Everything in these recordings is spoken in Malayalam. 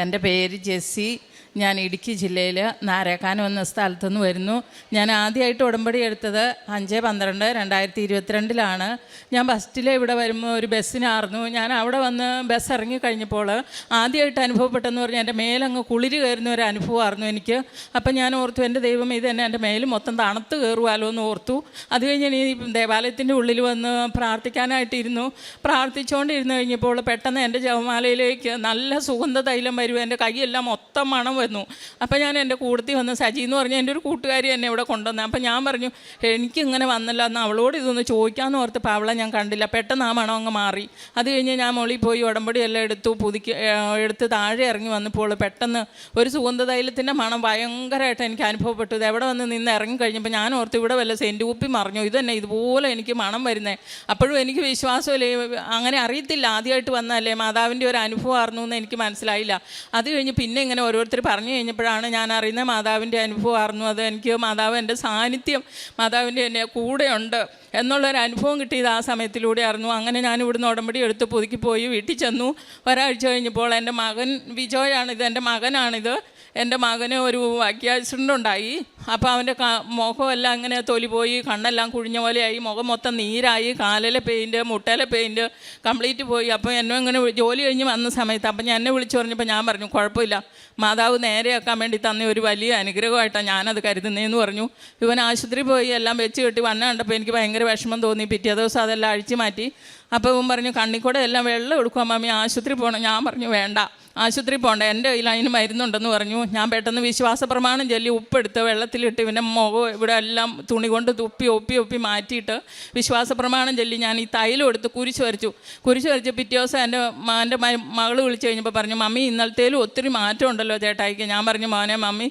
എൻ്റെ പേര് ജെസ്സി. ഞാൻ ഇടുക്കി ജില്ലയിൽ നാരേക്കാനം എന്ന സ്ഥലത്തുനിന്ന് വരുന്നു. ഞാൻ ആദ്യമായിട്ട് ഉടമ്പടി എടുത്തത് 5/12/2022 ഞാൻ ഫസ്റ്റിൽ ഇവിടെ വരുമ്പോൾ ഒരു ബസ്സിനായിരുന്നു. ഞാൻ അവിടെ വന്ന് ബസ് ഇറങ്ങിക്കഴിഞ്ഞപ്പോൾ ആദ്യമായിട്ട് അനുഭവപ്പെട്ടെന്ന് പറഞ്ഞാൽ എൻ്റെ മേലങ്ങ് കുളിര് കയറുന്ന ഒരു അനുഭവമായിരുന്നു എനിക്ക്. അപ്പം ഞാൻ ഓർത്തു, എൻ്റെ ദൈവം ഇത് തന്നെ എൻ്റെ മേൽ മൊത്തം തണുത്ത് കയറുവാലോ എന്ന് ഓർത്തു. അത് കഴിഞ്ഞ് ഈ ദേവാലയത്തിൻ്റെ ഉള്ളിൽ വന്ന് പ്രാർത്ഥിക്കാനായിട്ടിരുന്നു. പ്രാർത്ഥിച്ചുകൊണ്ടിരുന്ന് കഴിഞ്ഞപ്പോൾ പെട്ടെന്ന് എൻ്റെ ജപമാലയിലേക്ക് നല്ല സുഗന്ധ തൈലം വരും. എൻ്റെ കൈയെല്ലാം മൊത്തം മണം വന്നു. അപ്പം ഞാൻ എൻ്റെ കൂടത്തിൽ വന്ന് സജി എന്ന് പറഞ്ഞാൽ എൻ്റെ ഒരു കൂട്ടുകാരി എന്നെ ഇവിടെ കൊണ്ടുവന്നത്. അപ്പം ഞാൻ പറഞ്ഞു, എനിക്കിങ്ങനെ വന്നില്ല, എന്നാൽ അവളോട് ഇതൊന്ന് ചോദിക്കാമെന്ന് ഓർത്തപ്പോൾ അവളെ ഞാൻ കണ്ടില്ല. പെട്ടെന്ന് ആ മണം അങ്ങ് മാറി. അത് കഴിഞ്ഞ് ഞാൻ മുകളിൽ പോയി ഉടമ്പടി എല്ലാം എടുത്ത് താഴെ ഇറങ്ങി വന്നപ്പോൾ പെട്ടെന്ന് ഒരു സുഗന്ധ തൈലത്തിൻ്റെ മണം ഭയങ്കരമായിട്ട് എനിക്ക് അനുഭവപ്പെട്ടു. ഇത് എവിടെ വന്ന് നിന്ന് ഇറങ്ങിക്കഴിഞ്ഞപ്പോൾ ഞാൻ ഓർത്ത് ഇവിടെ വല്ല സെൻറ്റ് കുപ്പി മറിഞ്ഞു, ഇത് തന്നെ ഇതുപോലെ എനിക്ക് മണം വരുന്നത്. അപ്പോഴും എനിക്ക് വിശ്വാസമില്ലേ, അങ്ങനെ അറിയത്തില്ല, ആദ്യമായിട്ട് വന്നതല്ലേ, മാതാവിൻ്റെ ഒരു അനുഭവമായിരുന്നു എന്ന് എനിക്ക് മനസ്സിലായില്ല. അത് കഴിഞ്ഞ് പിന്നെ ഇങ്ങനെ ഓരോരുത്തർ പറഞ്ഞു കഴിഞ്ഞപ്പോഴാണ് ഞാൻ അറിയുന്നത് മാതാവിൻ്റെ അനുഭവമായിരുന്നു അത്. എനിക്ക് മാതാവ് എൻ്റെ സാന്നിധ്യം, മാതാവിൻ്റെ എൻ്റെ കൂടെയുണ്ട് എന്നുള്ളൊരു അനുഭവം കിട്ടിയത് ആ സമയത്തിലൂടെ ആയിരുന്നു. അങ്ങനെ ഞാൻ ഇവിടുന്ന് ഉടമ്പടി എടുത്ത് പുതുക്കി പോയി വീട്ടിൽ ചെന്നു. ഒരാഴ്ച കഴിഞ്ഞപ്പോൾ എൻ്റെ മകൻ വിജോയാണിത്, എൻ്റെ മകനാണിത്. എൻ്റെ മകന് ഒരു ആക്സിഡൻ്റ് ഉണ്ടായി. അപ്പോൾ അവൻ്റെ മുഖമെല്ലാം ഇങ്ങനെ തൊലി പോയി, കണ്ണെല്ലാം കുഴിഞ്ഞ പോലെയായി, മുഖം മൊത്തം നീരായി, കാലിലെ പെയിൻറ്റ്, മുട്ടയിലെ പെയിൻറ്റ് കംപ്ലീറ്റ് പോയി. അപ്പോൾ എന്നെ ഇങ്ങനെ ജോലി കഴിഞ്ഞ് വന്ന സമയത്ത് അപ്പം ഞാൻ എന്നെ വിളിച്ചു പറഞ്ഞപ്പോൾ ഞാൻ പറഞ്ഞു, കുഴപ്പമില്ല, മാതാവ് നേരെയാക്കാൻ വേണ്ടി തന്ന ഒരു വലിയ അനുഗ്രഹമായിട്ടാണ് ഞാനത് കരുതുന്നതെന്ന് പറഞ്ഞു. ഇവൻ ആശുപത്രി പോയി എല്ലാം വെച്ച് കെട്ടി വന്ന കണ്ടപ്പോൾ എനിക്ക് ഭയങ്കര വിഷമം തോന്നി. പിറ്റേ ദിവസം അതെല്ലാം അഴിച്ചു മാറ്റി. അപ്പോൾ ഇവൻ പറഞ്ഞു, കണ്ണിക്കൂടെ എല്ലാം വെള്ളം എടുക്കുക മമ്മി, ആശുപത്രി പോകണം. ഞാൻ പറഞ്ഞു, വേണ്ട, ആശുപത്രി പോകണ്ട, എൻ്റെ കയ്യിൽ അതിന് മരുന്നുണ്ടെന്ന് പറഞ്ഞു. ഞാൻ പെട്ടെന്ന് വിശ്വാസ പ്രമാണം ചൊല്ലി ഉപ്പെടുത്ത് വെള്ളത്തിലിട്ട് ഇവൻ്റെ മുഖം ഇവിടെ എല്ലാം തുണി കൊണ്ട് ഒപ്പി മാറ്റിയിട്ട് വിശ്വാസ പ്രമാണം ചൊല്ലി ഞാൻ ഈ തൈലം എടുത്ത് കുരിശ് വരച്ചു. പിറ്റേ ദിവസം എൻ്റെ മകൾ വിളിച്ചു കഴിഞ്ഞപ്പോൾ പറഞ്ഞു, മമ്മി ഇന്നലത്തേലും ഒത്തിരി മാറ്റം ഉണ്ടല്ലോ ചേട്ടായിക്ക്. ഞാൻ പറഞ്ഞു, മോനെ മമ്മി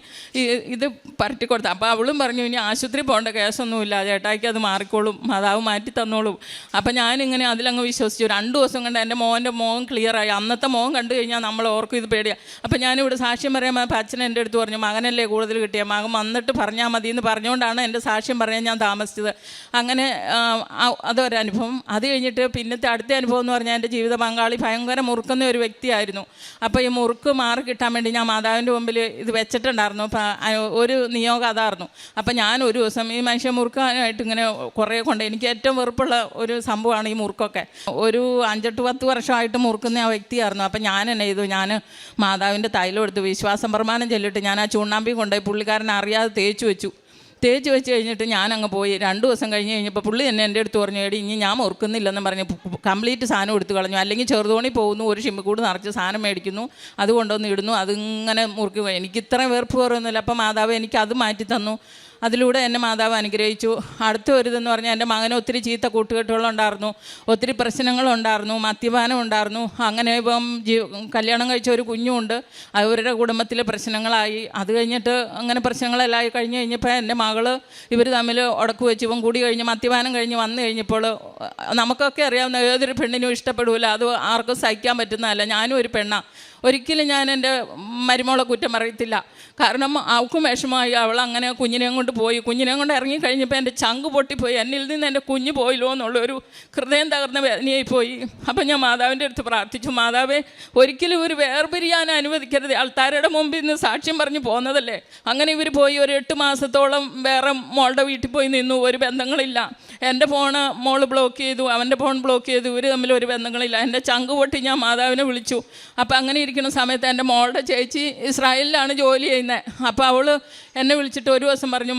ഇത് പരട്ടി കൊടുത്തു. അപ്പോൾ അവളും പറഞ്ഞു, ഇനി ആശുപത്രി പോകേണ്ട കേസൊന്നുമില്ല, ചേട്ടായിക്ക് അത് മാറിക്കോളും, മാതാവ് മാറ്റി തന്നോളും. അപ്പം ഞാനിങ്ങനെ അതിലങ്ങ് വിശ്വസിച്ചു. 2 ദിവസം കൊണ്ട് എൻ്റെ മോൻ്റെ മുഖം ക്ലിയറായി. അന്നത്തെ മുഖം കണ്ടു കഴിഞ്ഞാൽ നമ്മൾ ഓർക്കും ഇത് പേടിയാണ്. അപ്പം ഞാനിവിടെ സാക്ഷ്യം പറയാൻ അച്ഛൻ എൻ്റെ അടുത്ത് പറഞ്ഞു, മകനല്ലേ കൂടുതൽ കിട്ടിയ, മകൻ വന്നിട്ട് പറഞ്ഞാൽ മതി എന്ന് പറഞ്ഞുകൊണ്ടാണ് എൻ്റെ സാക്ഷ്യം പറയാൻ ഞാൻ താമസിച്ചത്. അങ്ങനെ അതൊരനുഭവം. അത് കഴിഞ്ഞിട്ട് പിന്നത്തെ അടുത്ത അനുഭവം എന്ന് പറഞ്ഞാൽ എൻ്റെ ജീവിത പങ്കാളി ഭയങ്കര മുറുക്കുന്ന ഒരു വ്യക്തിയായിരുന്നു. അപ്പോൾ ഈ മുറുക്ക് മാറി കിട്ടാൻ വേണ്ടി ഞാൻ മാതാവിൻ്റെ മുമ്പിൽ ഇത് വെച്ചിട്ടുണ്ടായിരുന്നു. ഒരു നിയോഗം അതായിരുന്നു. അപ്പം ഞാൻ ഒരു ദിവസം ഈ മനുഷ്യ മുറുക്കാനായിട്ട് ഇങ്ങനെ കുറേ കൊണ്ട്, എനിക്ക് ഏറ്റവും വെറുപ്പുള്ള ഒരു സംഭവമാണ് ഈ മുറുക്കൊക്കെ. ഒരു 5-10 വർഷമായിട്ട് മുറുക്കുന്ന ആ വ്യക്തിയായിരുന്നു. അപ്പം ഞാൻ എന്നെ ചെയ്തു, ഞാൻ മാതാവിൻ്റെ തൈലം എടുത്ത് വിശ്വാസം പ്രമാണം ചൊല്ലിട്ട് ഞാൻ ആ ചൂണ്ണാമ്പി കൊണ്ടുപോയി പുള്ളിക്കാരൻ അറിയാതെ തേച്ച് വെച്ച് കഴിഞ്ഞിട്ട് ഞാനങ്ങ് പോയി. 2 ദിവസം കഴിഞ്ഞപ്പോൾ പുള്ളി തന്നെ എൻ്റെ അടുത്ത് പറഞ്ഞു, എടി ഇനി ഞാൻ മുറുക്കുന്നില്ലെന്ന് പറഞ്ഞ് കംപ്ലീറ്റ് സാധനം എടുത്ത് കളഞ്ഞു. അല്ലെങ്കിൽ ചെറുതോണി പോകുന്നു, ഒരു ഷിമ്മിക്കൂട് നിറച്ച് സാധനം മേടിക്കുന്നു, അതുകൊണ്ടൊന്ന് ഇടുന്നു, അതിങ്ങനെ മുറുക്കുക. എനിക്ക് ഇത്രയും വെറുപ്പ് കയറുന്നില്ല. അപ്പം മാതാവ് എനിക്ക് അത് മാറ്റി തന്നു. അതിലൂടെ എന്നെ മാതാവ് അനുഗ്രഹിച്ചു. അടുത്ത ഒരു ഇതെന്ന് പറഞ്ഞാൽ എൻ്റെ മകന് ഒത്തിരി ചീത്ത കൂട്ടുകെട്ടുകളുണ്ടായിരുന്നു, ഒത്തിരി പ്രശ്നങ്ങളുണ്ടായിരുന്നു, മദ്യപാനം ഉണ്ടായിരുന്നു. അങ്ങനെ ഇപ്പം കല്യാണം കഴിച്ച ഒരു കുഞ്ഞുമുണ്ട്, അവരുടെ കുടുംബത്തിലെ പ്രശ്നങ്ങളായി. അത് കഴിഞ്ഞിട്ട് അങ്ങനെ പ്രശ്നങ്ങളെല്ലാം കഴിഞ്ഞ് കഴിഞ്ഞപ്പോൾ എൻ്റെ മകള് ഇവർ തമ്മിൽ ഉടക്ക് വെച്ച് ഇവൻ കൂടി കഴിഞ്ഞ് മദ്യപാനം കഴിഞ്ഞ് വന്നു കഴിഞ്ഞപ്പോൾ നമുക്കൊക്കെ അറിയാവുന്ന ഏതൊരു പെണ്ണിനും ഇഷ്ടപ്പെടില്ല, അത് ആർക്കും സഹിക്കാൻ പറ്റുന്നതല്ല. ഞാനും ഒരു പെണ്ണാണ്. ഒരിക്കലും ഞാൻ എൻ്റെ മരുമോളെ കുറ്റം പറയത്തില്ല. കാരണം അവൾക്കും വിഷമമായി. അവൾ അങ്ങനെ കുഞ്ഞിനെയും കൊണ്ട് ഇറങ്ങിക്കഴിഞ്ഞപ്പോൾ എൻ്റെ ചങ്ക് പൊട്ടിപ്പോയി. എന്നിൽ നിന്ന് എൻ്റെ കുഞ്ഞ് പോയില്ലോ എന്നുള്ളൊരു ഹൃദയം തകർന്ന വേദനയായി പോയി. അപ്പം ഞാൻ മാതാവിൻ്റെ അടുത്ത് പ്രാർത്ഥിച്ചു, മാതാവേ ഒരിക്കലും ഒരു വേർപിരിയാൻ അനുവദിക്കരുത്. ആൾക്കാരുടെ മുമ്പിൽ നിന്ന് സാക്ഷ്യം പറഞ്ഞ് പോകുന്നതല്ലേ. അങ്ങനെ ഇവർ പോയി ഒരു 8 മാസത്തോളം വേറെ മോളുടെ വീട്ടിൽ പോയി നിന്നു. ഒരു ബന്ധങ്ങളില്ല. എൻ്റെ ഫോണ് മോള് ബ്ലോക്ക് ചെയ്തു, അവൻ്റെ ഫോൺ ബ്ലോക്ക് ചെയ്തു. ഇവർ തമ്മിൽ ഒരു ബന്ധങ്ങളില്ല. എൻ്റെ ചങ്ക് പൊട്ടി ഞാൻ മാതാവിനെ വിളിച്ചു. അപ്പം അങ്ങനെ ഇരിക്കുന്ന സമയത്ത് എൻ്റെ മോളുടെ ചേച്ചി ഇസ്രായേലിലാണ് ജോലി ചെയ്യുന്നത്. അപ്പോൾ അവൾ എന്നെ വിളിച്ചിട്ട് ഒരു ദിവസം പറഞ്ഞു,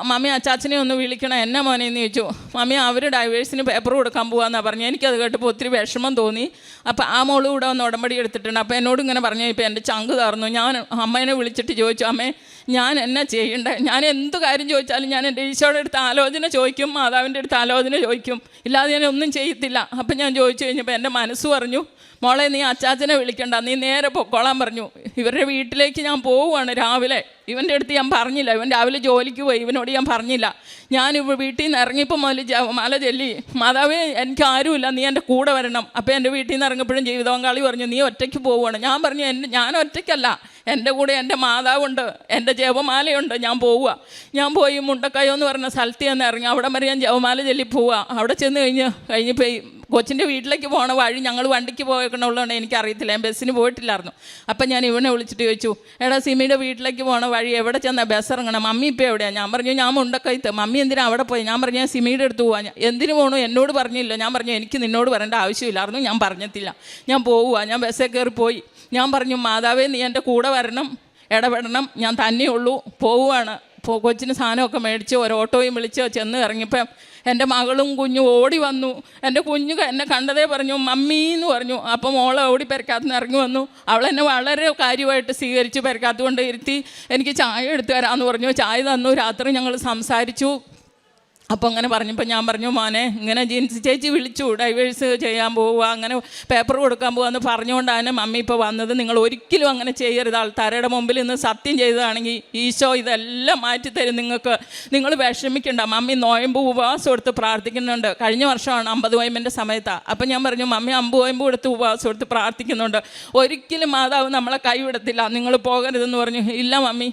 മമ്മി അച്ചാച്ചനെ ഒന്ന് വിളിക്കണം, എന്നാ മോനെ എന്ന് ചോദിച്ചു. മമ്മി അവർ ഡൈവേഴ്സിന് പേപ്പർ കൊടുക്കാൻ പോകാമെന്നാണ് പറഞ്ഞു. എനിക്കത് കേട്ടപ്പോൾ ഒത്തിരി വിഷമം തോന്നി. അപ്പോൾ ആ മോള് കൂടെ ഒന്ന് ഉടമ്പടി എടുത്തിട്ടുണ്ട്. അപ്പോൾ എന്നോട് ഇങ്ങനെ പറഞ്ഞു, ഇപ്പോൾ എൻ്റെ ചങ്ക് തറന്നു. ഞാൻ അമ്മേനെ വിളിച്ചിട്ട് ചോദിച്ചു, അമ്മേ ഞാൻ എന്നാ ചെയ്യണ്ടേ? ഞാൻ എന്ത് കാര്യം ചോദിച്ചാലും ഞാൻ എൻ്റെ ഈശോയുടെ അടുത്ത് ആലോചന ചോദിക്കും, മാതാവിൻ്റെ അടുത്ത് ആലോചന ചോദിക്കും, ഇല്ലാതെ ഞാൻ ഒന്നും ചെയ്യത്തില്ല. അപ്പം ഞാൻ ചോദിച്ചു കഴിഞ്ഞപ്പോൾ എൻ്റെ മനസ്സ് പറഞ്ഞു, മോളെ നീ അച്ചാച്ചനെ വിളിക്കണ്ട, നീ നേരെ പൊക്കോളാൻ പറഞ്ഞു. ഇവരുടെ വീട്ടിലേക്ക് ഞാൻ പോവുകയാണ് രാവിലെ. ഇവൻ്റെ അടുത്ത് ഞാൻ പറഞ്ഞില്ല, ഇവൻ രാവിലെ ജോലിക്ക് പോയി, ഇവനോട് ഞാൻ പറഞ്ഞില്ല. ഞാൻ വീട്ടിൽ നിന്ന് ഇറങ്ങിയപ്പോൾ മുതൽ മല ചൊല്ലി, മാതാവേ എനിക്ക് ആരുമില്ല, നീ എൻ്റെ കൂടെ വരണം. അപ്പോൾ എൻ്റെ വീട്ടിൽ നിന്ന് ഇറങ്ങപ്പോഴും ജീവിത പങ്കാളി പറഞ്ഞു, നീ ഒറ്റയ്ക്ക് പോവുകയാണ്. ഞാൻ പറഞ്ഞു, ഞാൻ ഒറ്റയ്ക്കല്ല, എൻ്റെ കൂടെ എൻ്റെ മാതാവുണ്ട്, എൻ്റെ ജപമാലയുണ്ട്, ഞാൻ പോവുക. ഞാൻ പോയി മുണ്ടക്കയോ എന്ന് പറഞ്ഞ സ്ഥലത്ത് ചെന്ന് ഇറങ്ങി. അവിടെ വരെ ഞാൻ ജപമാല ചൊല്ലി പോവുക. അവിടെ ചെന്ന് കഴിഞ്ഞപ്പോൾ കൊച്ചിൻ്റെ വീട്ടിലേക്ക് പോകണ വഴി ഞങ്ങൾ വണ്ടിക്ക് പോയേക്കണുള്ളതുകൊണ്ട് എനിക്കറിയത്തില്ല, ഞാൻ ബസ്സിന് പോയിട്ടില്ലായിരുന്നു. അപ്പം ഞാൻ ഇവനെ വിളിച്ചിട്ട് ചോദിച്ചു, എടാ സിമിയുടെ വീട്ടിലേക്ക് പോകണ വഴി എവിടെ ചെന്നാൽ ബസ് ഇറങ്ങണം, മമ്മി ഇപ്പോൾ എവിടെയാണ്? ഞാൻ പറഞ്ഞു ഞാൻ മുണ്ടക്കയത്ത്. മമ്മി എന്തിനാ അവിടെ പോയി? ഞാൻ പറഞ്ഞു ഞാൻ സിമിയുടെ അടുത്ത് പോവാൻ. എന്തിനു പോകണു? എന്നോട് പറഞ്ഞില്ല. ഞാൻ പറഞ്ഞു എനിക്ക് നിന്നോട് പറയേണ്ട ആവശ്യമില്ലായിരുന്നു, ഞാൻ പറഞ്ഞിട്ടില്ല, ഞാൻ പോവുക. ഞാൻ ബസ്സിൽ കയറി പോയി. ഞാൻ പറഞ്ഞു മാതാവേ നീ എൻ്റെ കൂടെ വരണം, ഇടപെടണം, ഞാൻ തന്നെയുള്ളൂ, പോവുകയാണ്. കൊച്ചിന് സാധനമൊക്കെ മേടിച്ച് ഒരു ഓട്ടോയും വിളിച്ച് ചെന്ന് ഇറങ്ങിയപ്പം എൻ്റെ മകളും കുഞ്ഞും ഓടി വന്നു. എൻ്റെ കുഞ്ഞു എന്നെ കണ്ടതേ പറഞ്ഞു മമ്മീ എന്ന് പറഞ്ഞു. അപ്പം മോളെ ഓടി പെരക്കാത്തുനിന്ന് ഇറങ്ങി വന്നു. അവളെന്നെ വളരെ കാര്യമായിട്ട് സ്വീകരിച്ചു, പെരക്കാത്തുകൊണ്ട് ഇരുത്തി എനിക്ക് ചായ എടുത്തു തരാമെന്ന് പറഞ്ഞു. ചായ തന്നു. രാത്രി ഞങ്ങൾ സംസാരിച്ചു. അപ്പോൾ അങ്ങനെ പറഞ്ഞപ്പോൾ ഞാൻ പറഞ്ഞു മോനെ ഇങ്ങനെ ജിൻസി ചേച്ചി വിളിച്ചു, ഡൈവേഴ്സ് ചെയ്യാൻ പോവുക, അങ്ങനെ പേപ്പർ കൊടുക്കാൻ പോവാന്ന് പറഞ്ഞുകൊണ്ടാണ് മമ്മി ഇപ്പോൾ വന്നത്. നിങ്ങൾ ഒരിക്കലും അങ്ങനെ ചെയ്യരുത്. ആൾക്കാരുടെ മുമ്പിൽ ഇന്ന് സത്യം ചെയ്തതാണെങ്കിൽ ഈശോ ഇതെല്ലാം മാറ്റിത്തരും നിങ്ങൾക്ക്. നിങ്ങൾ വിഷമിക്കണ്ട. മമ്മി നോയമ്പ് ഉപവാസം എടുത്ത് പ്രാർത്ഥിക്കുന്നുണ്ട്. കഴിഞ്ഞ വർഷമാണ് 50 നോയമ്പിൻ്റെ സമയത്താണ്. അപ്പം ഞാൻ പറഞ്ഞു മമ്മി 50 നോയമ്പ് എടുത്ത് ഉപവാസം എടുത്ത് പ്രാർത്ഥിക്കുന്നുണ്ട്, ഒരിക്കലും മാതാവ് നമ്മളെ കൈവിടത്തില്ല, നിങ്ങൾ പോകരുതെന്ന് പറഞ്ഞു. ഇല്ല മമ്മി,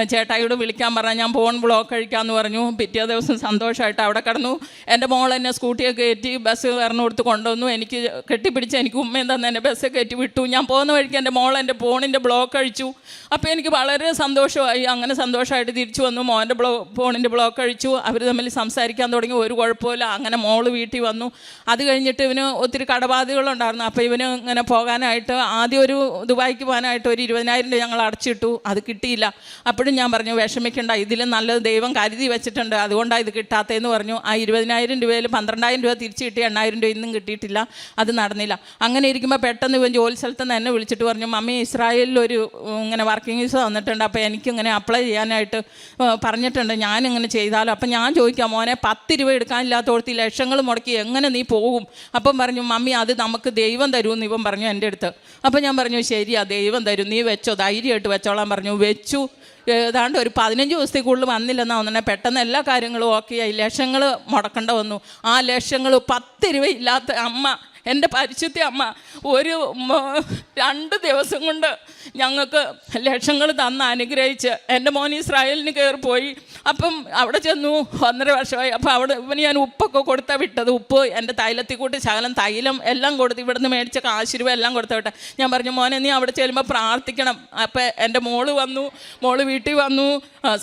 ചേട്ടായിയോട് വിളിക്കാൻ പറഞ്ഞാൽ ഞാൻ ഫോൺ ബ്ലോക്ക് കഴിക്കാമെന്ന് പറഞ്ഞു. പിറ്റേ ദിവസം സന്തോഷമായിട്ട് അവിടെ കിടന്നു. എൻ്റെ മോൾ എന്നെ സ്കൂട്ടിയൊക്കെ കയറ്റി ബസ് കയറിനോടുത്ത് കൊണ്ടുവന്നു. എനിക്ക് കെട്ടിപ്പിടിച്ച് എനിക്ക് ഉമ്മയും തന്നെ എന്നെ ബസ് കയറ്റി വിട്ടു. ഞാൻ പോകുന്ന വഴിക്ക് എൻ്റെ മോൾ എൻ്റെ ഫോണിൻ്റെ ബ്ലോക്ക് കഴിച്ചു. അപ്പോൾ എനിക്ക് വളരെ സന്തോഷമായി. അങ്ങനെ സന്തോഷമായിട്ട് തിരിച്ചു വന്നു. മോൻ്റെ ഫോണിൻ്റെ ബ്ലോക്ക് കഴിച്ചു. അവർ തമ്മിൽ സംസാരിക്കാൻ തുടങ്ങി. ഒരു കുഴപ്പമില്ല. അങ്ങനെ മോള് വീട്ടിൽ വന്നു. അത് കഴിഞ്ഞിട്ട് ഇവന് ഒത്തിരി കടബാധ്യതകളുണ്ടായിരുന്നു. അപ്പോൾ ഇവന് ഇങ്ങനെ പോകാനായിട്ട് ആദ്യം ഒരു ദുബായിക്ക് പോകാനായിട്ട് ഒരു 20,000 രൂപ ഞങ്ങൾ അടച്ചിട്ടു. അത് കിട്ടിയില്ല. അപ്പോഴും ഞാൻ പറഞ്ഞു വിഷമിക്കണ്ട, ഇതിലും നല്ലത് ദൈവം കരുതി വെച്ചിട്ടുണ്ട്, അതുകൊണ്ടാണ് ഇത് കിട്ടാത്തതെന്ന് പറഞ്ഞു. ആ 20,000 രൂപയിൽ 12,000 രൂപ തിരിച്ച് കിട്ടി. 8,000 രൂപ ഇന്നും കിട്ടിയിട്ടില്ല. അത് നടന്നില്ല. അങ്ങനെ ഇരിക്കുമ്പോൾ പെട്ടെന്ന് ഇവൻ ജോലി സ്ഥലത്ത് നിന്ന് എന്നെ വിളിച്ചിട്ട് പറഞ്ഞു മമ്മി ഇസ്രായേലിലൊരു ഇങ്ങനെ വർക്കിംഗ് വിസ വന്നിട്ടുണ്ട്, അപ്പോൾ എനിക്കിങ്ങനെ അപ്ലൈ ചെയ്യാനായിട്ട് പറഞ്ഞിട്ടുണ്ട്, ഞാനിങ്ങനെ ചെയ്താലോ? അപ്പം ഞാൻ ചോദിക്കാം മോനെ 10 രൂപ എടുക്കാനില്ലാത്തോടത്ത് ലക്ഷങ്ങൾ മുടക്കി എങ്ങനെ നീ പോകും? അപ്പം പറഞ്ഞു മമ്മി അത് നമുക്ക് ദൈവം തരുമെന്ന് ഇവൻ പറഞ്ഞു എൻ്റെ അടുത്ത്. അപ്പം ഞാൻ പറഞ്ഞു ശരിയാ, ദൈവം തരും, നീ വെച്ചോ, ധൈര്യമായിട്ട് വെച്ചോളാൻ പറഞ്ഞു. വെച്ചു. ഏതാണ്ട് ഒരു 15 ദിവസത്തിൽ കൂടുതൽ വന്നില്ലെന്നാണ് തോന്നുന്നത്. പെട്ടെന്ന് എല്ലാ കാര്യങ്ങളും ഓക്കെയായി. ലക്ഷങ്ങൾ മുടക്കേണ്ട വന്നു. ആ ലക്ഷങ്ങൾ 10 രൂപ ഇല്ലാത്ത അമ്മ, എൻ്റെ പരിശുദ്ധ അമ്മ, ഒരു 2 ദിവസം കൊണ്ട് ഞങ്ങൾക്ക് ലക്ഷങ്ങൾ തന്ന് അനുഗ്രഹിച്ച് എൻ്റെ മോൻ ഇസ്രായേലിന് കയറിപ്പോയി. അപ്പം അവിടെ ചെന്നു 1.5 വർഷമായി. അപ്പോൾ അവിടെ ഇവന് ഞാൻ ഉപ്പൊക്കെ കൊടുത്താൽ വിട്ടത്. ഉപ്പ് എൻ്റെ തൈലത്തിൽ കൂട്ടി ശകലം തൈലം എല്ലാം കൊടുത്ത് ഇവിടുന്ന് മേടിച്ച കാശ് രൂപ എല്ലാം കൊടുത്ത വിട്ടെ. ഞാൻ പറഞ്ഞു മോനെ നീ അവിടെ ചെല്ലുമ്പോൾ പ്രാർത്ഥിക്കണം. അപ്പോൾ എൻ്റെ മോള് വന്നു. മോള് വീട്ടിൽ വന്നു.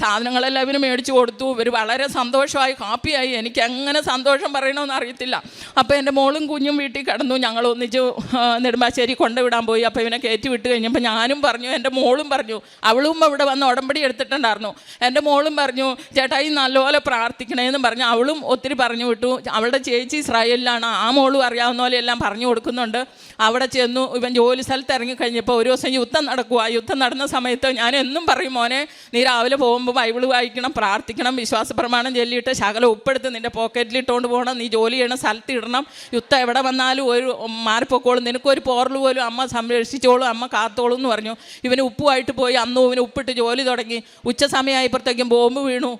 സാധനങ്ങളെല്ലാം ഇവന് മേടിച്ച് കൊടുത്തു. ഇവർ വളരെ സന്തോഷമായി, ഹാപ്പിയായി. എനിക്ക് എങ്ങനെ സന്തോഷം പറയണമെന്ന് അറിയത്തില്ല. അപ്പോൾ എൻ്റെ മോളും കുഞ്ഞും വീട്ടിൽ കിടന്നു. ഞങ്ങൾ ഒന്നിച്ച് നെടുമ്പാശ്ശേരി കൊണ്ടുവിടാൻ പോയി. അപ്പോൾ ഇവനെ കയറ്റി വിട്ട് കഴിഞ്ഞപ്പോൾ ഞാനും പറഞ്ഞു, എൻ്റെ മോളും പറഞ്ഞു, അവളും അവിടെ വന്ന് ഉടമ്പടി എടുത്തിട്ടുണ്ടായിരുന്നു. എൻ്റെ മോളും പറഞ്ഞു ചേട്ടായി നല്ലപോലെ പ്രാർത്ഥിക്കണേന്ന് പറഞ്ഞു. അവളും ഒത്തിരി പറഞ്ഞു വിട്ടു. അവളുടെ ചേച്ചി ഇസ്രായേലിലാണ്. ആ മോളും അറിയാവുന്ന പോലെ എല്ലാം പറഞ്ഞു കൊടുക്കുന്നുണ്ട്. അവിടെ ചെന്നു. ഇവൻ ജോലി സ്ഥലത്ത് ഇറങ്ങിക്കഴിഞ്ഞപ്പോൾ ഒരു ദിവസം യുദ്ധം നടക്കുക. യുദ്ധം നടന്ന സമയത്ത് ഞാൻ എന്നും പറയും മോനെ നീ രാവിലെ പോകുമ്പോൾ ബൈബിള് വായിക്കണം, പ്രാർത്ഥിക്കണം, വിശ്വാസ പ്രമാണം ചൊല്ലിയിട്ട് ശകലം ഉപ്പെടുത്ത് നിൻ്റെ പോക്കറ്റിൽ ഇട്ടുകൊണ്ട് പോകണം, നീ ജോലി ചെയ്യണ സ്ഥലത്ത് ഇടണം, യുദ്ധം എവിടെ വന്നാലും ഒരു മാറിപ്പോക്കോളും, നിനക്കൊരു പോറൽ പോലും അമ്മ സംരക്ഷിച്ചോളും, അമ്മ കാത്തോളും എന്ന് പറഞ്ഞു. ഇവന് ഉപ്പുമായിട്ട് പോയി. അന്നും ഇവന് ഉപ്പിട്ട് ജോലി തുടങ്ങി. ഉച്ച സമയമായപ്പോഴത്തേക്കും ബോംബ് വീണു.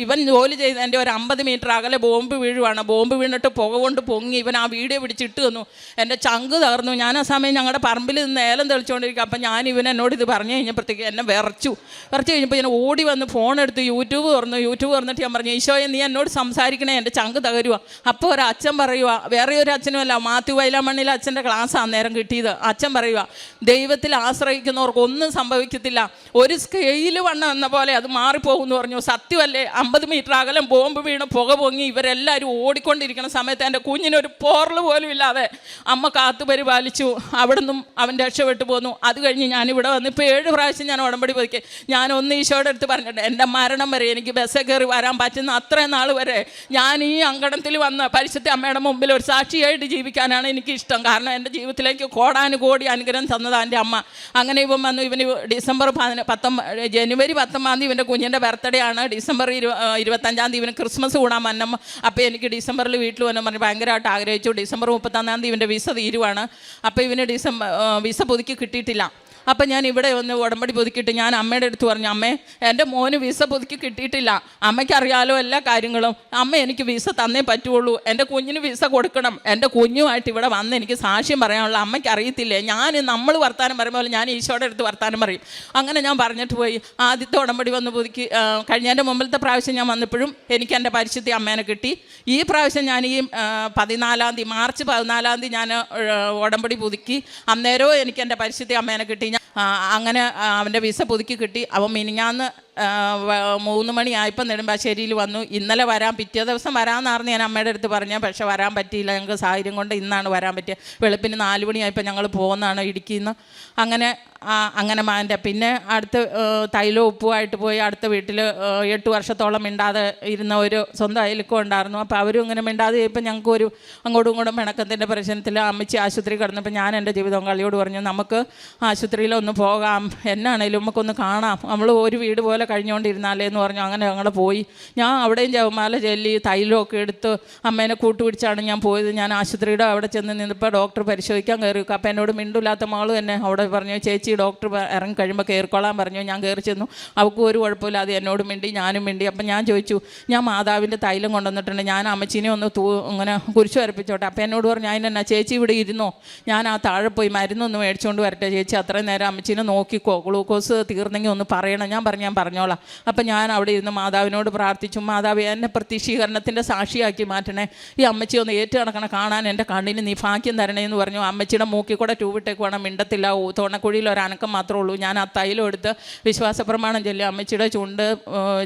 ഇവൻ ജോലി ചെയ്ത് എൻ്റെ ഒരു 50 മീറ്റർ അകലെ ബോംബ് വീഴുവാണ്. ബോംബ് വീണിട്ട് പുക കൊണ്ട് പൊങ്ങി. ഇവൻ ആ വീഡിയോ പിടിച്ചിട്ട് തന്നു. എൻ്റെ ചങ്ക് തകർന്നു. ഞാൻ ആ സമയം ഞങ്ങളുടെ പറമ്പിൽ നിന്ന് ഏലം തെളിച്ചുകൊണ്ടിരിക്കുക. അപ്പം ഞാൻ എന്നോട് ഇത് പറഞ്ഞു കഴിഞ്ഞപ്പോഴത്തേക്ക് എന്നെ വിറച്ചു കഴിഞ്ഞപ്പോൾ ഞാൻ ഓടി വന്ന് ഫോൺ എടുത്ത് യൂട്യൂബ് തുറന്നിട്ട് ഞാൻ പറഞ്ഞു ഈശോയെ നീ എന്നോട് സംസാരിക്കണേ, എൻ്റെ ചങ്ക് തകരുക. അപ്പോൾ ഒരു അച്ഛൻ പറയുക, വേറെ ഒരു അച്ഛനുമല്ല, മാത്യു വയലാമണ്ണിലെ അച്ഛൻ്റെ ക്ലാസ്സാണ് നേരം കിട്ടിയത്. അച്ഛൻ പറയുക ദൈവത്തിൽ ആശ്രയിക്കുന്നവർക്ക് ഒന്നും സംഭവിക്കത്തില്ല, ഒരു സ്കെയിൽ വണ്ണം എന്ന പോലെ അത് മാറിപ്പോകുമെന്ന് പറഞ്ഞു. സത്യമല്ലേ? 50 മീറ്റർ അകലം ബോംബ് വീണ് പുക പൊങ്ങി ഇവരെല്ലാവരും ഓടിക്കൊണ്ടിരിക്കുന്ന സമയത്ത് എൻ്റെ കുഞ്ഞിനൊരു പോറൽ പോലും ഇല്ലാതെ അമ്മ കാത്തു പരിപാലിച്ചു. അവിടെ നിന്നും അവൻ രക്ഷപ്പെട്ടു പോന്നു. അത് കഴിഞ്ഞ് ഞാനിവിടെ വന്ന് ഇപ്പോൾ 7 പ്രാവശ്യം ഞാൻ ഉടമ്പടി പോയിക്കേ. ഞാനൊന്ന് ഈശോയുടെ അടുത്ത് പറഞ്ഞിട്ടുണ്ട് എൻ്റെ മരണം വരെ എനിക്ക് ബസ്സിൽ കയറി വരാൻ പറ്റുന്ന അത്രയും നാൾ വരെ ഞാൻ ഈ അങ്കണത്തിൽ വന്ന് പരിശുദ്ധ അമ്മയുടെ മുമ്പിൽ ഒരു സാക്ഷിയായിട്ട് ജീവിക്കാനാണ് എനിക്കിഷ്ടം. കാരണം എൻ്റെ ജീവിതത്തിലേക്ക് കോടാനുകോടി അനുഗ്രഹം തന്നതാണ് എൻ്റെ അമ്മ. അങ്ങനെ ഇവൻ വന്നു. ഇവന് ജനുവരി 19 ഇവൻ്റെ കുഞ്ഞിൻ്റെ ബർത്ത്ഡേ ആണ്. ഡിസംബർ 25 ഇവന് ക്രിസ്മസ് കൂടാൻ വന്നം. അപ്പോൾ എനിക്ക് ഡിസംബറിൽ വീട്ടിൽ വന്നു പറഞ്ഞ് ഭയങ്കരമായിട്ട് ആഗ്രഹിച്ചു. ഡിസംബർ 31 ഇവൻ്റെ വിസ തീരുവാണ്. അപ്പോൾ ഇവന് വിസ പുതുക്കി കിട്ടിയിട്ടില്ല. അപ്പം ഞാൻ ഇവിടെ ഒന്ന് ഉടമ്പടി പുതുക്കിയിട്ട് ഞാൻ അമ്മയുടെ അടുത്ത് പറഞ്ഞു, അമ്മേ എൻ്റെ മോന് വിസ പുതുക്കി കിട്ടിയിട്ടില്ല, അമ്മയ്ക്കറിയാലോ എല്ലാ കാര്യങ്ങളും, അമ്മ എനിക്ക് വിസ തന്നേ പറ്റുള്ളൂ, എൻ്റെ കുഞ്ഞിന് വിസ കൊടുക്കണം, എൻ്റെ കുഞ്ഞുമായിട്ട് ഇവിടെ വന്ന് എനിക്ക് സാക്ഷ്യം പറയാനുള്ള അമ്മയ്ക്ക് അറിയത്തില്ലേ, നമ്മൾ വർത്താനം പറയുമ്പോൾ ഞാൻ ഈശോയുടെ അടുത്ത് വർത്താനം പറയും. അങ്ങനെ ഞാൻ പറഞ്ഞിട്ട് പോയി. ആദ്യത്തെ ഉടമ്പടി വന്ന് പുതുക്കി കഴിഞ്ഞതിൻ്റെ മുമ്പിലത്തെ പ്രാവശ്യം ഞാൻ വന്നപ്പോഴും എനിക്ക് എൻ്റെ പരിശുദ്ധ അമ്മേനെ കിട്ടി. ഈ പ്രാവശ്യം ഞാൻ ഈ 14-ാം തീയതി മാർച്ച് 14-ാം തീയതി ഞാൻ ഉടമ്പടി പുതുക്കി. അന്നേരവും എനിക്ക് എൻ്റെ പരിശുദ്ധ അമ്മേനെ കിട്ടി. അങ്ങനെ അവൻ്റെ വിസ പുതുക്കി കിട്ടി. അവൻ മിനിഞ്ഞാന്ന് 3 മണിയായപ്പോൾ നെടുമ്പാശ്ശേരിയിൽ വന്നു. ഇന്നലെ വരാൻ, പിറ്റേ ദിവസം വരാമെന്നായിരുന്നു ഞാൻ അമ്മയുടെ അടുത്ത് പറഞ്ഞത്. പക്ഷെ വരാൻ പറ്റിയില്ല, ഞങ്ങൾക്ക് സാഹചര്യം കൊണ്ട് ഇന്നാണ് വരാൻ പറ്റിയത്. വെളുപ്പിന് 4 മണിയായപ്പോൾ ഞങ്ങൾ പോകുന്നതാണ് ഇടുക്കിയിൽ നിന്ന്. അങ്ങനെ മാൻ്റെ പിന്നെ അടുത്ത് തൈലം ഉപ്പുമായിട്ട് പോയി അടുത്ത വീട്ടിൽ 8 വർഷത്തോളം മിണ്ടാതെ ഇരുന്ന ഒരു സ്വന്തം അയൽക്കും ഉണ്ടായിരുന്നു. അപ്പോൾ അവരും ഇങ്ങനെ മിണ്ടാതെ ഇപ്പോൾ ഞങ്ങൾക്ക് ഒരു അങ്ങോട്ടും ഇങ്ങോട്ടും പിണക്കത്തിൻ്റെ പ്രശ്നത്തിൽ അമ്മച്ചി ആശുപത്രി കിടന്നപ്പോൾ ഞാൻ എൻ്റെ ജീവിതം കളിയോട് പറഞ്ഞു, നമുക്ക് ആശുപത്രിയിലൊന്ന് പോകാം, എന്നാണേലും നമുക്കൊന്ന് കാണാം, നമ്മൾ ഒരു വീട് പോലെ കഴിഞ്ഞുകൊണ്ടിരുന്നാലേ എന്ന് പറഞ്ഞു. അങ്ങനെ ഞങ്ങൾ പോയി. ഞാൻ അവിടെയും ജപമാല ചൊല്ലി തൈലമൊക്കെ എടുത്ത് അമ്മേനെ കൂട്ടുപിടിച്ചാണ് ഞാൻ പോയത്. ഞാൻ ആശുപത്രിയുടെ അവിടെ ചെന്ന് നിന്നപ്പോൾ ഡോക്ടർ പരിശോധിക്കാൻ കയറി. അപ്പോൾ എന്നോട് മിണ്ടില്ലാത്ത മകൾ തന്നെ അവിടെ പറഞ്ഞു, ചേച്ചി ഡോക്ടർ ഇറങ്ങി കഴിയുമ്പോൾ കയറിക്കൊള്ളാൻ പറഞ്ഞു. ഞാൻ കയറി ചെന്നു. അവൾക്കും ഒരു കുഴപ്പമില്ല, അത് എന്നോട് മിണ്ടി, ഞാനും മിണ്ടി. അപ്പം ഞാൻ ചോദിച്ചു, ഞാൻ മാതാവിൻ്റെ തൈലം കൊണ്ടുവന്നിട്ടുണ്ട്, ഞാൻ അമ്മച്ചീനെ ഒന്ന് ഇങ്ങനെ കുരിശ് വരപ്പിച്ചോട്ടെ. അപ്പം എന്നോട് പറഞ്ഞു, അതിനെന്നാ ചേച്ചി ഇവിടെ ഇരുന്നോ, ഞാൻ ആ താഴെ പോയി മരുന്നൊന്ന് മേടിച്ചുകൊണ്ട് വരട്ടെ, ചേച്ചി അത്രയും നേരം അമ്മച്ചീനെ നോക്കിക്കോ, ഗ്ലൂക്കോസ് തീർന്നെങ്കിൽ ഒന്ന് പറയണം. ഞാൻ പറഞ്ഞോളാം. അപ്പം ഞാൻ അവിടെ ഇരുന്ന് മാതാവിനോട് പ്രാർത്ഥിച്ചു, മാതാവ് എന്നെ പ്രത്യക്ഷീകരണത്തിൻ്റെ സാക്ഷിയാക്കി മാറ്റണേ, ഈ അമ്മച്ചി ഒന്ന് ഏറ്റുകണക്കണം, കാണാൻ എൻ്റെ കണ്ണിന് നീ ഭാഗ്യം തരണേ എന്ന് പറഞ്ഞു. അമ്മച്ചിയുടെ മൂക്കിൽ കൂടെ ട്യൂബിട്ടേക്ക് വേണം, മിണ്ടത്തില്ല, തോണക്കുഴിയിൽ ഒരനക്കം മാത്രമേ ഉള്ളൂ. ഞാൻ ആ തൈലം എടുത്ത് വിശ്വാസ പ്രമാണം ചൊല്ലി അമ്മച്ചിയുടെ ചുണ്ട്,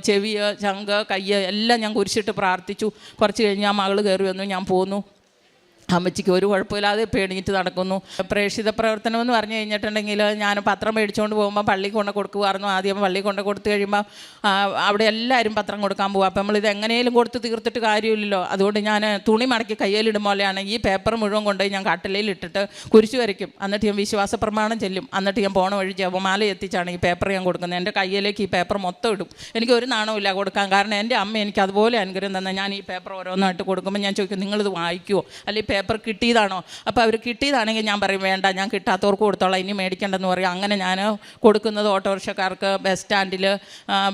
ചെവി, ചങ്ക്, കയ്യ് എല്ലാം ഞാൻ കുരിശിട്ട് പ്രാർത്ഥിച്ചു. കുറച്ച് കഴിഞ്ഞ് ആ മകൾ കയറി വന്നു. ഞാൻ പോന്നു. അമ്മച്ചിക്ക് ഒരു കുഴപ്പമില്ലാതെ പേടിഞ്ഞിട്ട് നടക്കുന്നു. പ്രേക്ഷിത പ്രവർത്തനം എന്ന് പറഞ്ഞു കഴിഞ്ഞിട്ടുണ്ടെങ്കിൽ ഞാൻ പത്രം മേടിച്ചുകൊണ്ട് പോകുമ്പോൾ പള്ളി കൊണ്ട് കൊടുക്കുമായിരുന്നു. ആദ്യം പള്ളി കൊണ്ട് കൊടുത്തു കഴിയുമ്പോൾ അവിടെ എല്ലാവരും പത്രം കൊടുക്കാൻ പോകും. അപ്പം നമ്മളിത് എങ്ങനെയും കൊടുത്ത് തീർത്തിട്ട് കാര്യമില്ലല്ലോ. അതുകൊണ്ട് ഞാൻ തുണി മടക്കി കയ്യിലിടും പോലെയാണ് ഈ പേപ്പർ മുഴുവൻ കൊണ്ടുപോയി ഞാൻ കട്ടിലയിൽ ഇട്ടിട്ട് കുരിശ് വരയ്ക്കും. എന്നിട്ട് ഞാൻ വിശ്വാസ പ്രമാണം ചെല്ലും. എന്നിട്ട് ഞാൻ പോണ വഴി ജപമാല എത്തിച്ചാണ് ഈ പേപ്പർ ഞാൻ കൊടുക്കുന്നത്. എൻ്റെ കയ്യിലേക്ക് ഈ പേപ്പർ മൊത്തം ഇടും. എനിക്ക് ഒരു നാണമില്ല കൊടുക്കാൻ. കാരണം എൻ്റെ അമ്മ എനിക്ക് അതുപോലെ അനുഗ്രഹം തന്നെ. ഞാൻ ഈ പേപ്പർ ഓരോന്നായിട്ട് കൊടുക്കുമ്പോൾ ഞാൻ ചോദിക്കും, നിങ്ങളിത് വായിക്കുമോ, അല്ലെങ്കിൽ പേപ്പർ കിട്ടിയതാണോ? അപ്പോൾ അവർ കിട്ടിയതാണെങ്കിൽ ഞാൻ പറയും, വേണ്ട, ഞാൻ കിട്ടാത്തവർക്ക് കൊടുത്തോളാം, ഇനി മേടിക്കേണ്ടെന്ന് പറയും. അങ്ങനെ ഞാൻ കൊടുക്കുന്നത് ഓട്ടോറിക്ഷക്കാർക്ക്, ബസ് സ്റ്റാൻഡിൽ,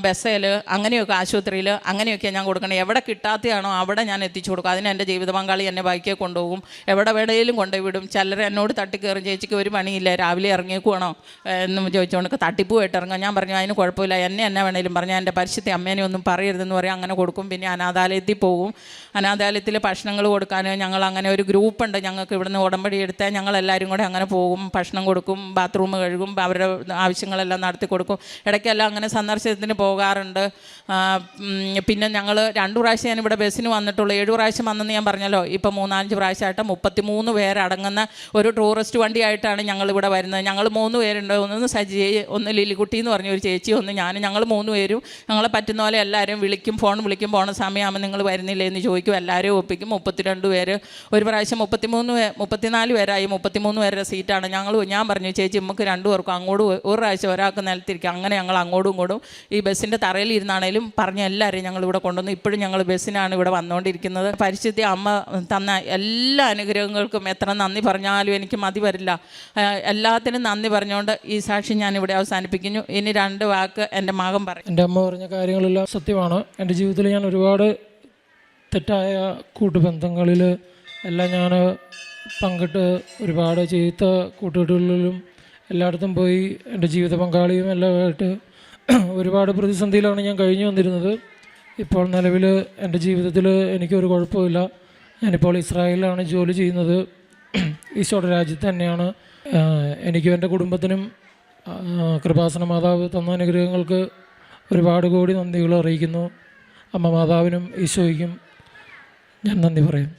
ബസ്സിൽ, അങ്ങനെയൊക്കെ ആശുപത്രിയിൽ, അങ്ങനെയൊക്കെ ഞാൻ കൊടുക്കണം. എവിടെ കിട്ടാത്തതാണോ അവിടെ ഞാൻ എത്തിച്ചു കൊടുക്കും. അതിന് എൻ്റെ ജീവിത പങ്കാളി എന്നെ ബൈക്കിൽ കൊണ്ടുപോകും, എവിടെ വേണേലും കൊണ്ടുവിടും. ചിലർ എന്നോട് തട്ടിക്കയറും, ചേച്ചിക്ക് ഒരു പണിയില്ല, രാവിലെ ഇറങ്ങിയേക്കുവാണോ എന്ന് ചോദിച്ചുകൊണ്ട് തട്ടിപ്പുമായിട്ട് ഇറങ്ങും. ഞാൻ പറഞ്ഞു, അതിന് കുഴപ്പമില്ല, എന്നെ വേണേലും പറഞ്ഞാൽ എൻ്റെ പരിശുദ്ധ അമ്മേനെ ഒന്നും പറയരുതെന്ന് പറയും. അങ്ങനെ കൊടുക്കും. പിന്നെ അനാഥാലയത്തിൽ പോകും. അനാഥാലയത്തിൽ ഭക്ഷണങ്ങൾ കൊടുക്കാൻ ഞങ്ങൾ അങ്ങനെ ഒരു ഗ്രൂപ്പുണ്ട് ഞങ്ങൾക്ക്. ഇവിടുന്ന് ഉടമ്പടി എടുത്താൽ ഞങ്ങളെല്ലാവരും കൂടെ അങ്ങനെ പോകും, ഭക്ഷണം കൊടുക്കും, ബാത്റൂം കഴുകും, അവരുടെ ആവശ്യങ്ങളെല്ലാം നടത്തി കൊടുക്കും. ഇടയ്ക്കെല്ലാം അങ്ങനെ സന്ദർശനത്തിന് പോകാറുണ്ട്. പിന്നെ ഞങ്ങൾ 2 പ്രാവശ്യം ഞാനിവിടെ ബസ്സിന് വന്നിട്ടുള്ളൂ. 7 പ്രാവശ്യം വന്നെന്ന് ഞാൻ പറഞ്ഞല്ലോ. ഇപ്പോൾ 3-5 പ്രാവശ്യമായിട്ട് 33 പേരടങ്ങുന്ന ഒരു ടൂറിസ്റ്റ് വണ്ടിയായിട്ടാണ് ഞങ്ങളിവിടെ വരുന്നത്. ഞങ്ങൾ 3 പേരുണ്ട്. ഒന്ന് സജി, ഒന്ന് ലിലിക്കുട്ടി എന്ന് പറഞ്ഞ ഒരു ചേച്ചി, ഒന്ന് ഞാൻ. ഞങ്ങൾ 3 പേരും ഞങ്ങളെ പറ്റുന്ന പോലെ എല്ലാവരും വിളിക്കും, ഫോൺ വിളിക്കും. പോണ സമയമാകുമ്പോൾ നിങ്ങൾ വരുന്നില്ലേ എന്ന് ചോദിക്കും. എല്ലാവരും ഒപ്പിക്കും. 32 പേര്. ഒരു പ്രാവശ്യം 34 പേരായി. 33 പേരുടെ സീറ്റാണ്. ഞാൻ പറഞ്ഞു, ചേച്ചി നമുക്ക് 2 പേർക്കും അങ്ങോട്ടും ഒരു പ്രാവശ്യം ഒരാൾക്ക് നിലത്തിരിക്കും. അങ്ങനെ ഞങ്ങൾ അങ്ങോട്ടും ഇങ്ങോട്ടും ഈ ബസ്സിൻ്റെ തറയിൽ ഇരുന്നാണേലും പറഞ്ഞ എല്ലാവരെയും ഞങ്ങളിവിടെ കൊണ്ടുവന്നു. ഇപ്പോഴും ഞങ്ങൾ ബസ്സിനാണ് ഇവിടെ വന്നുകൊണ്ടിരിക്കുന്നത്. പരിശുദ്ധ അമ്മ തന്ന എല്ലാ അനുഗ്രഹങ്ങൾക്കും എത്ര നന്ദി പറഞ്ഞാലും എനിക്ക് മതി വരില്ല. എല്ലാത്തിനും നന്ദി പറഞ്ഞുകൊണ്ട് ഈ സാക്ഷി ഞാനിവിടെ അവസാനിപ്പിക്കുന്നു. ഇനി 2 വാക്ക് എൻ്റെ മകൻ പറയും. എൻ്റെ അമ്മ പറഞ്ഞ കാര്യങ്ങളെല്ലാം സത്യമാണ്. എൻ്റെ ജീവിതത്തിൽ ഞാൻ ഒരുപാട് തെറ്റായ കൂട്ടുബന്ധങ്ങളിൽ എല്ലാം ഞാൻ പങ്കിട്ട് ഒരുപാട് ചീത്ത കൂട്ടുകെട്ടുകളിലും എല്ലായിടത്തും പോയി എൻ്റെ ജീവിത പങ്കാളിയും എല്ലാമായിട്ട് ഒരുപാട് പ്രതിസന്ധിയിലാണ് ഞാൻ കഴിഞ്ഞു വന്നിരുന്നത്. ഇപ്പോൾ നിലവിൽ എൻ്റെ ജീവിതത്തിൽ എനിക്കൊരു കുഴപ്പമില്ല. ഞാനിപ്പോൾ ഇസ്രായേലിലാണ് ജോലി ചെയ്യുന്നത്. ഈശോയുടെ രാജ്യത്ത് തന്നെയാണ്. എനിക്കും എൻ്റെ കുടുംബത്തിനും കൃപാസന മാതാവ് തന്ന അനുഗ്രഹങ്ങൾക്ക് ഒരുപാട് കോടി നന്ദികൾ അറിയിക്കുന്നു. അമ്മ മാതാവിനും ഈശോയ്ക്കും ഞാൻ നന്ദി പറയും.